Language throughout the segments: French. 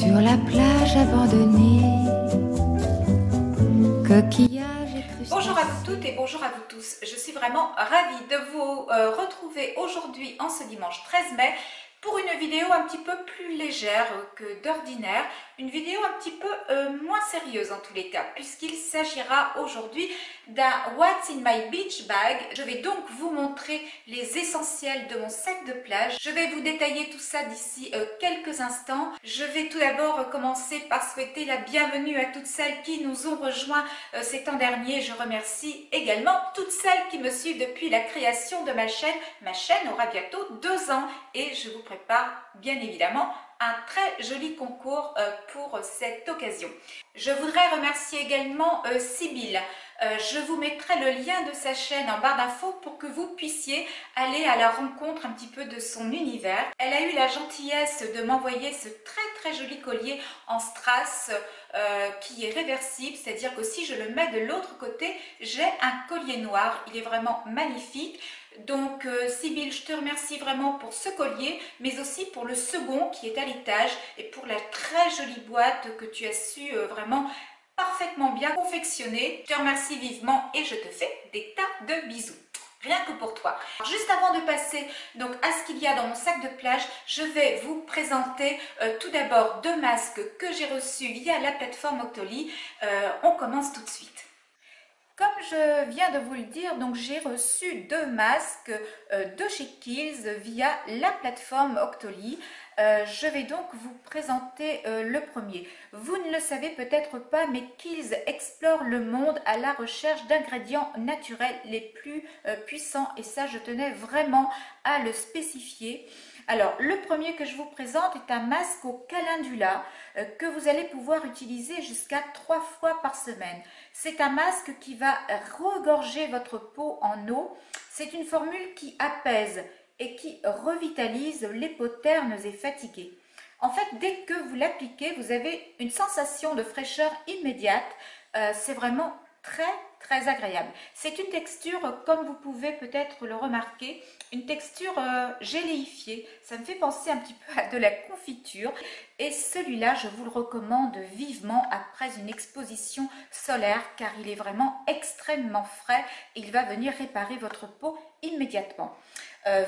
Sur la plage abandonnée, coquillages et crustacés. Bonjour à vous toutes et bonjour à vous tous. Je suis vraiment ravie de vous retrouver aujourd'hui en ce dimanche 13 mai pour une vidéo un petit peu plus légère que d'ordinaire, une vidéo un petit peu moins sérieuse en tous les cas, puisqu'il s'agira aujourd'hui d'un What's in my beach bag. Je vais donc vous montrer les essentiels de mon sac de plage. Je vais vous détailler tout ça d'ici quelques instants. Je vais tout d'abord commencer par souhaiter la bienvenue à toutes celles qui nous ont rejoints ces temps derniers. Je remercie également toutes celles qui me suivent depuis la création de ma chaîne. Ma chaîne aura bientôt 2 ans et je vous prépare bien évidemment un très joli concours pour cette occasion. Je voudrais remercier également Sybille. Je vous mettrai le lien de sa chaîne en barre d'infos pour que vous puissiez aller à la rencontre un petit peu de son univers. Elle a eu la gentillesse de m'envoyer ce très joli collier en strass qui est réversible, c'est-à-dire que si je le mets de l'autre côté, j'ai un collier noir. Il est vraiment magnifique. Donc Sybille, je te remercie vraiment pour ce collier, mais aussi pour le second qui est à l'étage et pour la très jolie boîte que tu as su vraiment parfaitement bien confectionner. Je te remercie vivement et je te fais des tas de bisous. Rien que pour toi. Alors, juste avant de passer donc à ce qu'il y a dans mon sac de plage, je vais vous présenter tout d'abord 2 masques que j'ai reçus via la plateforme Octoly. On commence tout de suite. Comme je viens de vous le dire, donc j'ai reçu 2 masques de chez Kiehl's via la plateforme Octoly. Je vais donc vous présenter le premier. Vous ne le savez peut-être pas, mais Kiehl's explore le monde à la recherche d'ingrédients naturels les plus puissants. Et ça, je tenais vraiment à le spécifier. Alors, le premier que je vous présente est un masque au calendula que vous allez pouvoir utiliser jusqu'à 3 fois par semaine. C'est un masque qui va regorger votre peau en eau. C'est une formule qui apaise et qui revitalise les peaux ternes et fatiguées. En fait, dès que vous l'appliquez, vous avez une sensation de fraîcheur immédiate. C'est vraiment très agréable. C'est une texture, comme vous pouvez peut-être le remarquer, une texture géléifiée. Ça me fait penser un petit peu à de la confiture. Et celui-là, je vous le recommande vivement après une exposition solaire car il est vraiment extrêmement frais et il va venir réparer votre peau immédiatement.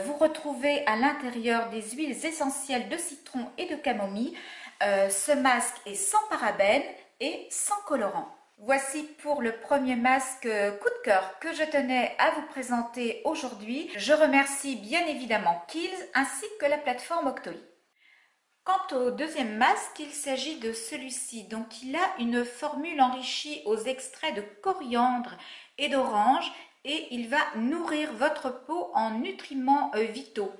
Vous retrouvez à l'intérieur des huiles essentielles de citron et de camomille. Ce masque est sans parabènes et sans colorant. Voici pour le premier masque coup de cœur que je tenais à vous présenter aujourd'hui. Je remercie bien évidemment Kiehl's ainsi que la plateforme Octoly. Quant au deuxième masque, il s'agit de celui-ci. Donc il a une formule enrichie aux extraits de coriandre et d'orange et il va nourrir votre peau en nutriments vitaux.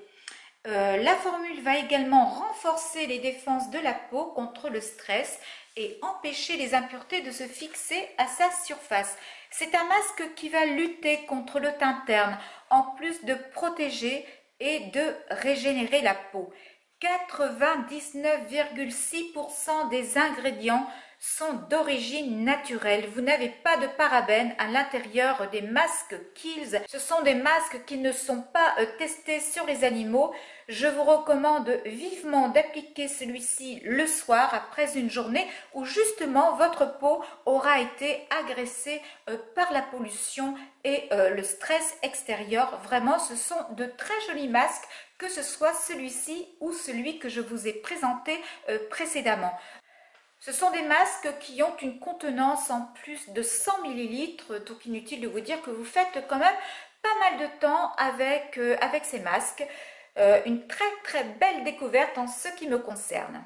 La formule va également renforcer les défenses de la peau contre le stress et empêcher les impuretés de se fixer à sa surface. C'est un masque qui va lutter contre le teint terne, en plus de protéger et de régénérer la peau. 99,6% des ingrédients sont d'origine naturelle. Vous n'avez pas de parabènes à l'intérieur des masques Kiehl's. Ce sont des masques qui ne sont pas testés sur les animaux. Je vous recommande vivement d'appliquer celui-ci le soir après une journée où justement votre peau aura été agressée par la pollution et le stress extérieur. Vraiment, ce sont de très jolis masques, que ce soit celui-ci ou celui que je vous ai présenté précédemment. Ce sont des masques qui ont une contenance en plus de 100 ml, donc inutile de vous dire que vous faites quand même pas mal de temps avec ces masques. Une très belle découverte en ce qui me concerne.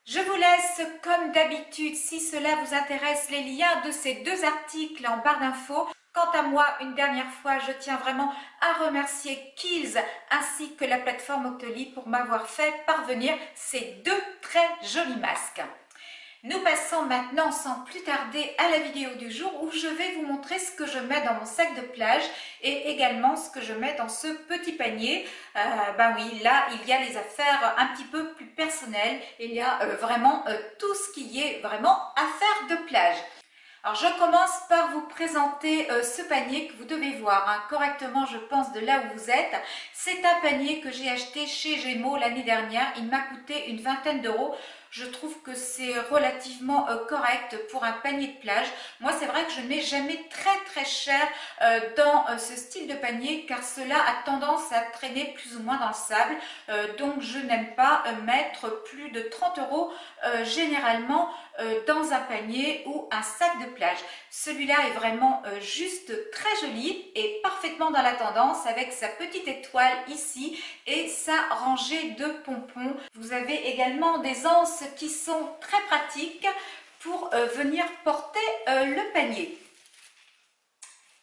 Je vous laisse comme d'habitude, si cela vous intéresse, les liens de ces 2 articles en barre d'infos. Quant à moi, une dernière fois, je tiens vraiment à remercier Kiehl's ainsi que la plateforme Octoly pour m'avoir fait parvenir ces 2 très jolis masques. Nous passons maintenant sans plus tarder à la vidéo du jour où je vais vous montrer ce que je mets dans mon sac de plage et également ce que je mets dans ce petit panier. Ben oui, là il y a les affaires un petit peu plus personnelles, il y a vraiment tout ce qui est vraiment affaires de plage. Alors je commence par vous présenter ce panier que vous devez voir correctement, je pense, de là où vous êtes. C'est un panier que j'ai acheté chez Gémeaux l'année dernière, il m'a coûté une vingtaine d'euros. Je trouve que c'est relativement correct pour un panier de plage. Moi, c'est vrai que je ne mets jamais très cher dans ce style de panier car cela a tendance à traîner plus ou moins dans le sable. Donc, je n'aime pas mettre plus de 30 € généralement dans un panier ou un sac de plage. Celui-là est vraiment juste très joli et parfaitement dans la tendance avec sa petite étoile ici et sa rangée de pompons. Vous avez également des anses qui sont très pratiques pour venir porter le panier.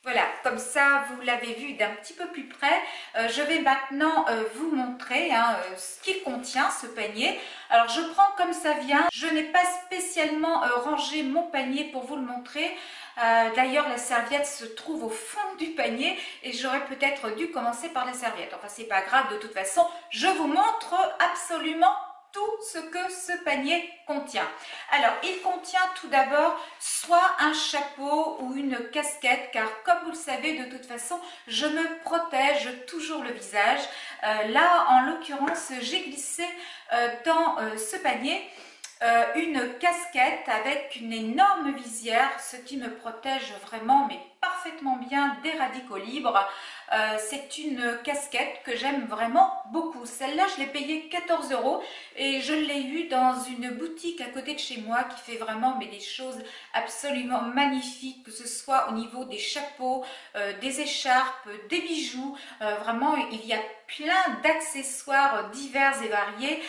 Voilà, comme ça vous l'avez vu d'un petit peu plus près. Je vais maintenant vous montrer ce qu'il contient ce panier. Alors je prends comme ça vient. Je n'ai pas spécialement rangé mon panier pour vous le montrer. D'ailleurs la serviette se trouve au fond du panier et j'aurais peut-être dû commencer par la serviette. Enfin c'est pas grave, de toute façon je vous montre absolument tout ce que ce panier contient. Alors, il contient tout d'abord soit un chapeau ou une casquette, car comme vous le savez, de toute façon, je me protège toujours le visage. Là, en l'occurrence, j'ai glissé dans ce panier une casquette avec une énorme visière, ce qui me protège vraiment, mais parfaitement bien des radicaux libres. C'est une casquette que j'aime vraiment beaucoup. Celle-là, je l'ai payée 14 € et je l'ai eue dans une boutique à côté de chez moi qui fait vraiment des choses absolument magnifiques, que ce soit au niveau des chapeaux, des écharpes, des bijoux. Vraiment, il y a plein d'accessoires divers et variés.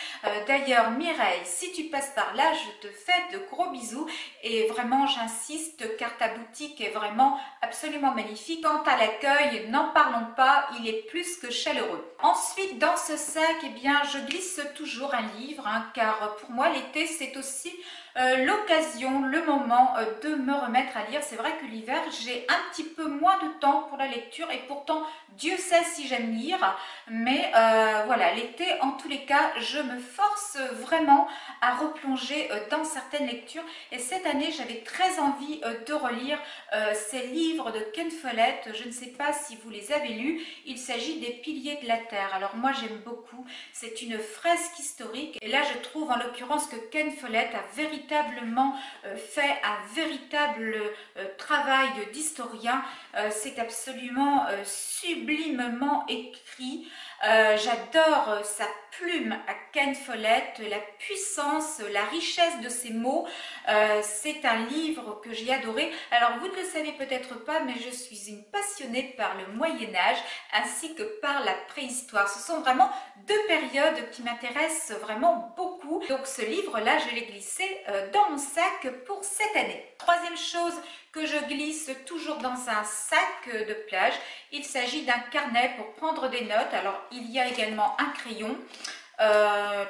D'ailleurs, Mireille, si tu passes par là, je te fais de gros bisous et vraiment, j'insiste car ta boutique est vraiment absolument magnifique. Quant à l'accueil, n'en parlons pas, il est plus que chaleureux. Ensuite, dans ce sac, eh bien, je glisse toujours un livre, car pour moi, l'été, c'est aussi l'occasion, le moment de me remettre à lire. C'est vrai que l'hiver, j'ai un petit peu moins de temps pour la lecture et pourtant, Dieu sait si j'aime lire. Mais voilà, l'été, en tous les cas, je me force vraiment à replonger dans certaines lectures. Et cette année, j'avais très envie de relire ces livres de Ken Follett. Je ne sais pas si vous les avez lus. Il s'agit des Piliers de la Terre. Alors moi, j'aime beaucoup. C'est une fresque historique. Et là, je trouve en l'occurrence que Ken Follett a véritablement fait un véritable travail d'historien. C'est absolument sublimement écrit. J'adore sa plume à Ken Follett, la puissance, la richesse de ses mots. C'est un livre que j'ai adoré. Alors vous ne le savez peut-être pas, mais je suis une passionnée par le Moyen-Âge ainsi que par la préhistoire. Ce sont vraiment deux périodes qui m'intéressent vraiment beaucoup. Donc ce livre-là, je l'ai glissé dans mon sac pour cette année. Troisième chose que je glisse toujours dans un sac de plage, il s'agit d'un carnet pour prendre des notes. Alors il y a également un crayon.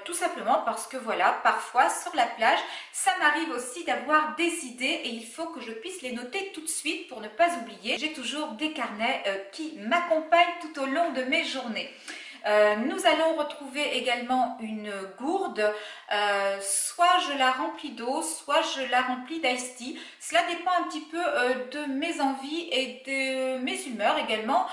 Tout simplement parce que voilà, parfois sur la plage, ça m'arrive aussi d'avoir des idées et il faut que je puisse les noter tout de suite pour ne pas oublier. J'ai toujours des carnets qui m'accompagnent tout au long de mes journées. Nous allons retrouver également une gourde, soit je la remplis d'eau, soit je la remplis d'ice tea. Cela dépend un petit peu de mes envies et de mes humeurs également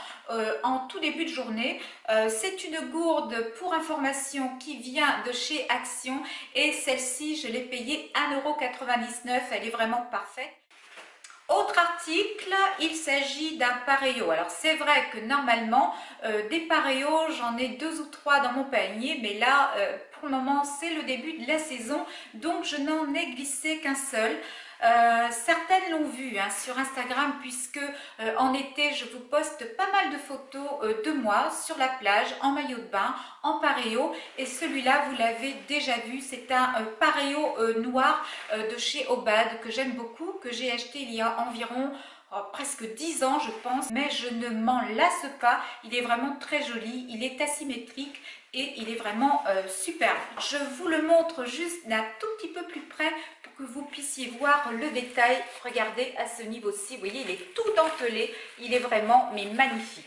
en tout début de journée. C'est une gourde pour information qui vient de chez Action et celle-ci je l'ai payée 1,99 €, elle est vraiment parfaite. Autre article, il s'agit d'un paréo. Alors c'est vrai que normalement des paréos, j'en ai 2 ou 3 dans mon panier, mais là pour le moment c'est le début de la saison, donc je n'en ai glissé qu'un seul. Certaines l'ont vu sur Instagram puisque en été je vous poste pas mal de photos de moi sur la plage en maillot de bain, en paréo, et celui-là vous l'avez déjà vu, c'est un paréo noir de chez Obad que j'aime beaucoup, que j'ai acheté il y a environ presque 10 ans je pense, mais je ne m'en lasse pas. Il est vraiment très joli, il est asymétrique et il est vraiment superbe. Je vous le montre juste d'un tout petit peu plus près pour que vous puissiez voir le détail. Regardez à ce niveau-ci, vous voyez, il est tout dentelé, il est vraiment magnifique.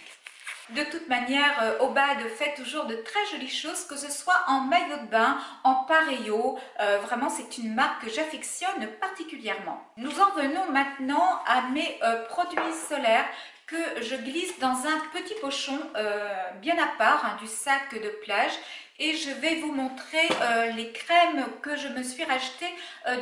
De toute manière, Obad fait toujours de très jolies choses, que ce soit en maillot de bain, en paréo. Vraiment, c'est une marque que j'affectionne particulièrement. Nous en venons maintenant à mes produits solaires que je glisse dans un petit pochon bien à part du sac de plage. Et je vais vous montrer les crèmes que je me suis rachetées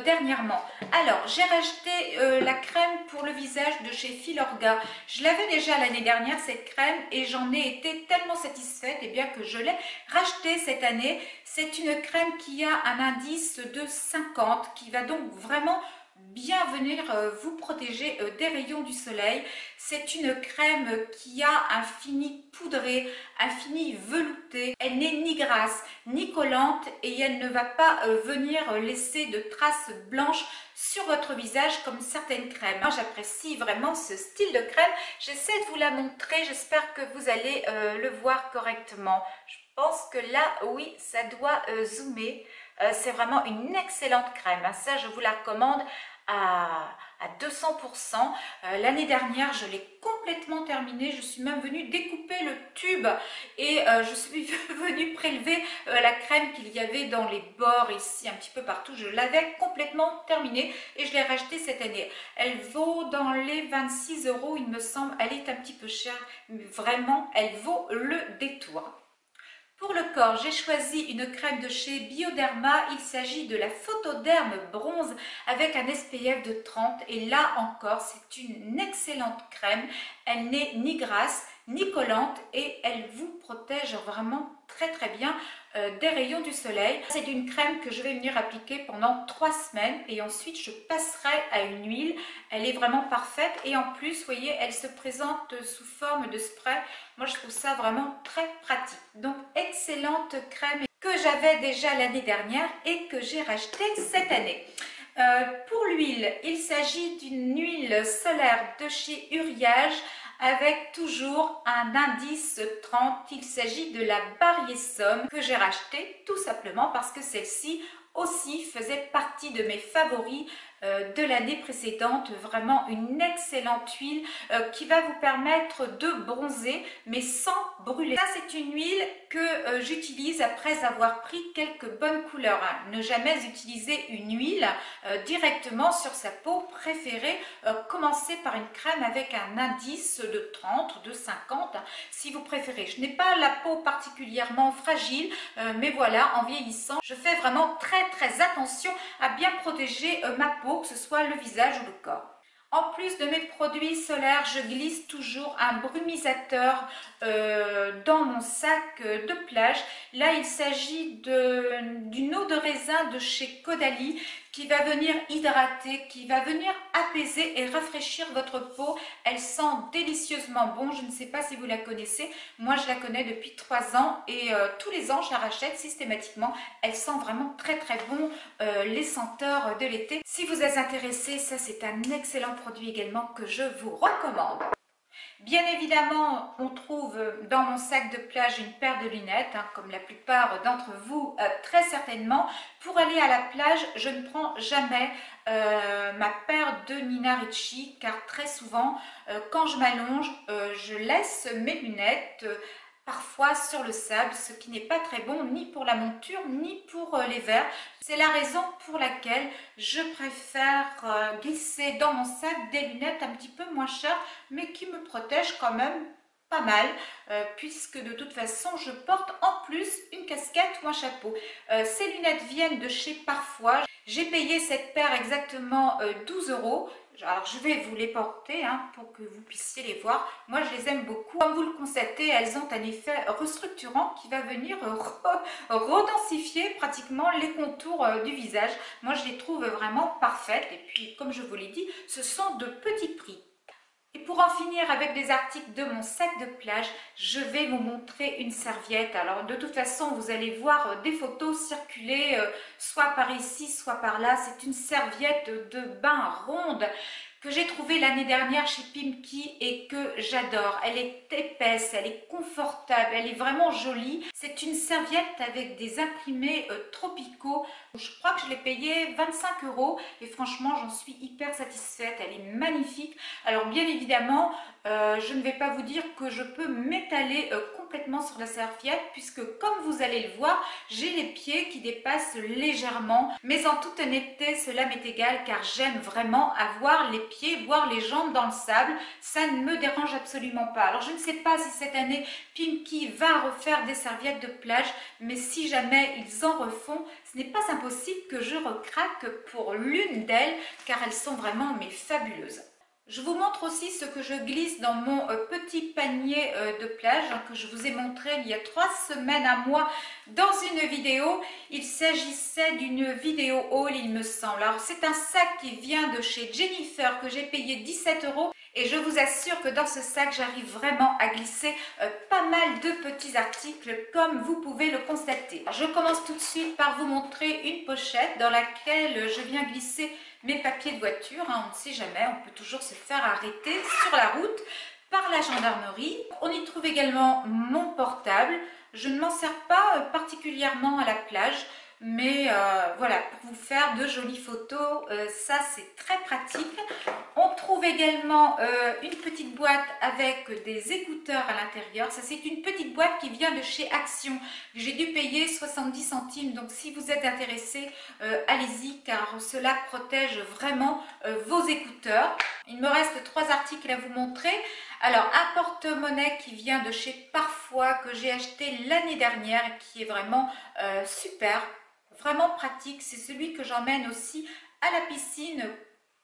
dernièrement. Alors, j'ai racheté la crème pour le visage de chez Filorga. Je l'avais déjà l'année dernière, cette crème, et j'en ai été tellement satisfaite et bien que je l'ai rachetée cette année. C'est une crème qui a un indice de 50, qui va donc vraiment bien venir vous protéger des rayons du soleil. C'est une crème qui a un fini poudré, un fini velouté. Elle n'est ni grasse ni collante et elle ne va pas venir laisser de traces blanches sur votre visage comme certaines crèmes. Moi, j'apprécie vraiment ce style de crème. J'essaie de vous la montrer. J'espère que vous allez le voir correctement. Je pense que là, oui, ça doit zoomer. C'est vraiment une excellente crème. Ça, je vous la recommande à 200%. L'année dernière, je l'ai complètement terminée. Je suis même venue découper le tube et je suis venue prélever la crème qu'il y avait dans les bords ici, un petit peu partout. Je l'avais complètement terminée et je l'ai rachetée cette année. Elle vaut dans les 26 €, il me semble. Elle est un petit peu chère, mais vraiment, elle vaut le détour. Pour le corps, j'ai choisi une crème de chez Bioderma. Il s'agit de la Photoderme Bronze avec un SPF de 30. Et là encore, c'est une excellente crème. Elle n'est ni grasse ni collante et elle vous protège vraiment très bien des rayons du soleil. C'est une crème que je vais venir appliquer pendant 3 semaines et ensuite je passerai à une huile. Elle est vraiment parfaite et en plus, vous voyez, elle se présente sous forme de spray. Moi, je trouve ça vraiment très pratique. Donc, excellente crème que j'avais déjà l'année dernière et que j'ai rachetée cette année. Pour l'huile, il s'agit d'une huile solaire de chez Uriage avec toujours un indice 30. Il s'agit de la Bariésom que j'ai rachetée tout simplement parce que celle-ci aussi faisait partie de mes favoris de l'année précédente. Vraiment une excellente huile qui va vous permettre de bronzer mais sans brûler. Ça, c'est une huile que j'utilise après avoir pris quelques bonnes couleurs. Ne jamais utiliser une huile directement sur sa peau. Préférez commencer par une crème avec un indice de 30, de 50 si vous préférez. Je n'ai pas la peau particulièrement fragile, mais voilà, en vieillissant, je fais vraiment très attention à bien protéger ma peau, que ce soit le visage ou le corps. En plus de mes produits solaires, je glisse toujours un brumisateur dans mon sac de plage. Là, il s'agit d'une eau de raisin de chez Caudalie qui va venir hydrater, qui va venir apaiser et rafraîchir votre peau. Elle sent délicieusement bon. Je ne sais pas si vous la connaissez. Moi, je la connais depuis 3 ans et tous les ans, je la rachète systématiquement. Elle sent vraiment très bon les senteurs de l'été. Si vous êtes intéressé, ça c'est un excellent produit également que je vous recommande. Bien évidemment, on trouve dans mon sac de plage une paire de lunettes, comme la plupart d'entre vous très certainement. Pour aller à la plage, je ne prends jamais ma paire de Nina Ricci, car très souvent, quand je m'allonge, je laisse mes lunettes parfois sur le sable, ce qui n'est pas très bon ni pour la monture ni pour les verres. C'est la raison pour laquelle je préfère glisser dans mon sac des lunettes un petit peu moins chères mais qui me protègent quand même pas mal puisque de toute façon je porte en plus une casquette ou un chapeau. Ces lunettes viennent de chez Parfois. J'ai payé cette paire exactement 12 €. Alors, je vais vous les porter pour que vous puissiez les voir. Moi, je les aime beaucoup. Comme vous le constatez, elles ont un effet restructurant qui va venir redensifier pratiquement les contours du visage. Moi, je les trouve vraiment parfaites. Et puis, comme je vous l'ai dit, ce sont de petits prix. Et pour en finir avec des articles de mon sac de plage, je vais vous montrer une serviette. Alors de toute façon, vous allez voir des photos circuler soit par ici, soit par là. C'est une serviette de bain ronde que j'ai trouvée l'année dernière chez Pimki et que j'adore. Elle est épaisse, elle est confortable, elle est vraiment jolie. C'est une serviette avec des imprimés tropicaux. Je crois que je l'ai payée 25 € et franchement, j'en suis hyper satisfaite. Elle est magnifique. Alors bien évidemment, je ne vais pas vous dire que je peux m'étaler complètement complètement sur la serviette puisque comme vous allez le voir, j'ai les pieds qui dépassent légèrement. Mais en toute honnêteté, cela m'est égal car j'aime vraiment avoir les pieds, voire les jambes dans le sable. Ça ne me dérange absolument pas. Alors je ne sais pas si cette année Pimkie va refaire des serviettes de plage, mais si jamais ils en refont, ce n'est pas impossible que je recraque pour l'une d'elles car elles sont vraiment mais fabuleuses. Je vous montre aussi ce que je glisse dans mon petit panier de plage que je vous ai montré il y a 3 semaines à moi dans une vidéo. Il s'agissait d'une vidéo haul, il me semble. Alors c'est un sac qui vient de chez Jennifer que j'ai payé 17 € et je vous assure que dans ce sac j'arrive vraiment à glisser pas mal de petits articles comme vous pouvez le constater. Alors, je commence tout de suite par vous montrer une pochette dans laquelle je viens glisser mes papiers de voiture, on ne sait jamais, on peut toujours se faire arrêter sur la route par la gendarmerie. On y trouve également mon portable. Je ne m'en sers pas particulièrement à la plage, mais voilà, pour vous faire de jolies photos, ça c'est très pratique. On trouve également une petite boîte avec des écouteurs à l'intérieur. Ça c'est une petite boîte qui vient de chez Action. J'ai dû payer 70 centimes, donc si vous êtes intéressé, allez-y car cela protège vraiment vos écouteurs. Il me reste 3 articles à vous montrer. Alors un porte-monnaie qui vient de chez Parfois que j'ai acheté l'année dernière et qui est vraiment super, vraiment pratique. C'est celui que j'emmène aussi à la piscine.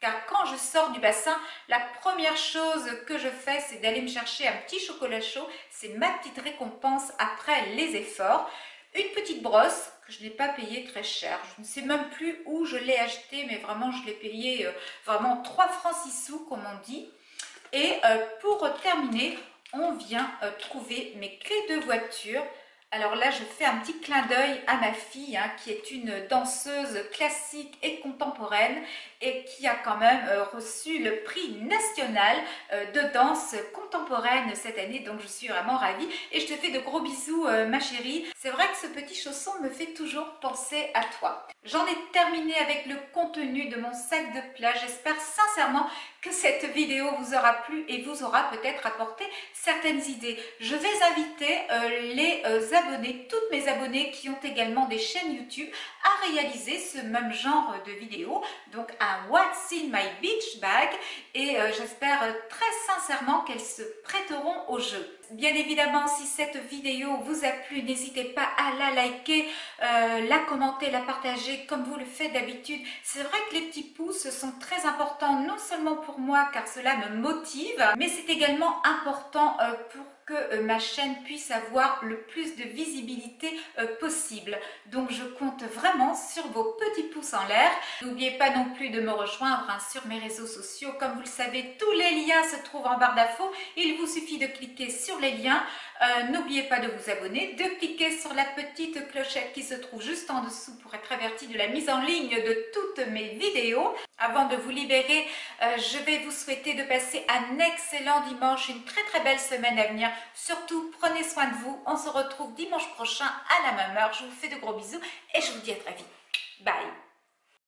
Car quand je sors du bassin, la première chose que je fais, c'est d'aller me chercher un petit chocolat chaud. C'est ma petite récompense après les efforts. Une petite brosse que je n'ai pas payée très cher. Je ne sais même plus où je l'ai achetée, mais vraiment je l'ai payée vraiment 3 francs 6 sous comme on dit. Et pour terminer, on vient trouver mes clés de voiture. Alors là, je fais un petit clin d'œil à ma fille, qui est une danseuse classique et contemporaine et qui a quand même reçu le prix national de danse contemporaine cette année. Donc, je suis vraiment ravie et je te fais de gros bisous, ma chérie. C'est vrai que ce petit chausson me fait toujours penser à toi. J'en ai terminé avec le contenu de mon sac de plage. J'espère sincèrement que cette vidéo vous aura plu et vous aura peut-être apporté certaines idées. Je vais inviter les abonnés, toutes mes abonnées qui ont également des chaînes YouTube à réaliser ce même genre de vidéo, donc un What's in my beach bag, et j'espère très sincèrement qu'elles se prêteront au jeu. Bien évidemment, si cette vidéo vous a plu, n'hésitez pas à la liker, la commenter, la partager comme vous le faites d'habitude. C'est vrai que les petits pouces sont très importants, non seulement pour moi car cela me motive, mais c'est également important pour que ma chaîne puisse avoir le plus de visibilité possible. Donc je compte vraiment sur vos petits pouces en l'air. N'oubliez pas non plus de me rejoindre sur mes réseaux sociaux. Comme vous le savez, tous les liens se trouvent en barre d'infos. Il vous suffit de cliquer sur les liens. N'oubliez pas de vous abonner, de cliquer sur la petite clochette qui se trouve juste en dessous pour être averti de la mise en ligne de toutes mes vidéos. Avant de vous libérer, je vais vous souhaiter de passer un excellent dimanche, une très belle semaine à venir. Surtout, prenez soin de vous. On se retrouve dimanche prochain à la même heure. Je vous fais de gros bisous et je vous dis à très vite. Bye!